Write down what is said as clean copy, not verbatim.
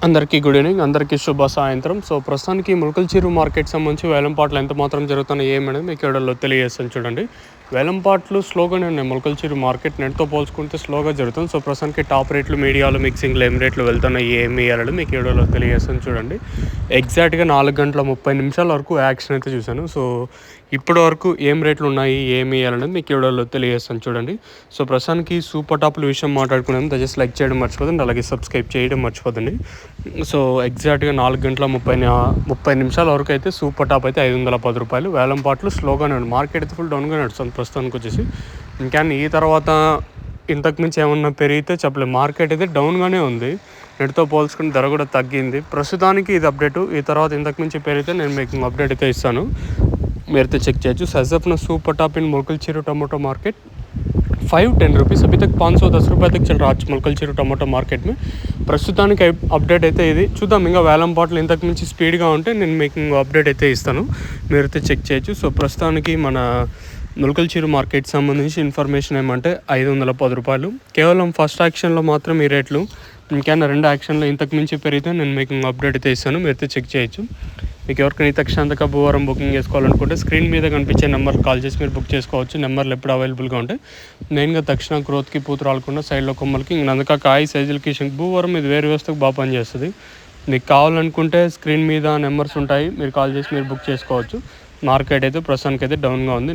అందరికీ good evening, అందరికీ శుభ సాయంత్రం. సో ప్రస్తుతానికి ములకల్చెరువు మార్కెట్ సంబంధించి వేలంపాట్లు ఎంత మాత్రం జరుగుతున్నాయి ఏమనేది మీకు వీడియోలో తెలియజేస్తాను చూడండి. వేలంపాట్లు స్లోగానే ఉన్నాయి. ములకల్చెరువు మార్కెట్ నెట్తో పోల్చుకుంటే స్లోగా జరుగుతుంది. సో ప్రస్తుతానికి టాప్ రేట్లు, మీడియాలు, మిక్సింగ్లు ఏం రేట్లు వెళ్తున్నాయి ఏమి ఇవ్వాలని మీకు వీడియోలో తెలియజేస్తాను చూడండి. ఎగ్జాక్ట్గా 4:30 వరకు యాక్షన్ అయితే చూశాను. సో ఇప్పటి వరకు ఏం రేట్లు ఉన్నాయి ఏమి ఇవ్వాలనేది మీకు వీడియోలో తెలియజేస్తాను చూడండి. సో ప్రస్తుతానికి సూపర్ టాప్ల విషయం మాట్లాడుకున్నాము. దయచేసి లైక్ చేయడం మర్చిపోదండి, అలాగే సబ్స్క్రైబ్ చేయడం మర్చిపోదండి. సో ఎగ్జాక్ట్గా 4:30 వరకు అయితే సూపర్ టాప్ అయితే ₹510. వేలంపాట్లు స్లోగానే ఉంది. మార్కెట్ అయితే ఫుల్ డౌన్గా నడుస్తుంది ప్రస్తుతానికి వచ్చేసి. ఇంకా ఈ తర్వాత ఇంతకుమించి ఏమన్నా పెరిగితే చెప్పలేదు. మార్కెట్ అయితే డౌన్గానే ఉంది. నెట్తో పోల్చుకుని ధర కూడా తగ్గింది. ప్రస్తుతానికి ఇది అప్డేటు. ఈ తర్వాత ఇంతకుమించి పెరిగితే నేను మీకు అప్డేట్ అయితే ఇస్తాను, మీరైతే చెక్ చేయొచ్చు. సజప్న super top in मुलकलचेरू tomato market 510 rupees अभी तक 510 रुपये तक चल रहा है मुलकलचेरू टमाटो మార్కెట్ में. ప్రస్తుతానికి అప్డేట్ అయితే ఇది. చూద్దాం ఇంకా వేలం పాటలు ఇంతకు మించి స్పీడ్గా ఉంటే నేను మీకు అప్డేట్ అయితే ఇస్తాను, మీరైతే చెక్ చేయొచ్చు. సో ప్రస్తుతానికి మన ములకల్చెరువు మార్కెట్ సంబంధించి ఇన్ఫర్మేషన్ ఏమంటే ₹510. కేవలం ఫస్ట్ యాక్షన్లో మాత్రం ఈ రేట్లు. ఇంకైనా రెండు యాక్షన్లో ఇంతకు మించి పెరిగితే నేను మీకు అప్డేట్ అయితే ఇస్తాను, మీరైతే చెక్ చేయొచ్చు. మీకు ఎవరికైనా తక్షణంతక భూవారం బుకింగ్ చేసుకోవాలనుకుంటే స్క్రీన్ మీద కనిపించే నెంబర్ కాల్ చేసి మీరు బుక్ చేసుకోవచ్చు. నెంబర్లు ఎప్పుడు అవైలబుల్గా ఉంటాయి. మెయిన్గా తక్షణ గ్రోత్కి పూత రాలకుండా సైడ్లో కొమ్మలకి నందక కాయ సైజులకి భూవారం ఇది వేరే వ్యవస్థకు బాగా పనిచేస్తుంది. మీకు కావాలనుకుంటే స్క్రీన్ మీద నెంబర్స్ ఉంటాయి, మీరు కాల్ చేసి మీరు బుక్ చేసుకోవచ్చు. మార్కెట్ అయితే ప్రస్తుతానికి అయితే డౌన్గా ఉంది.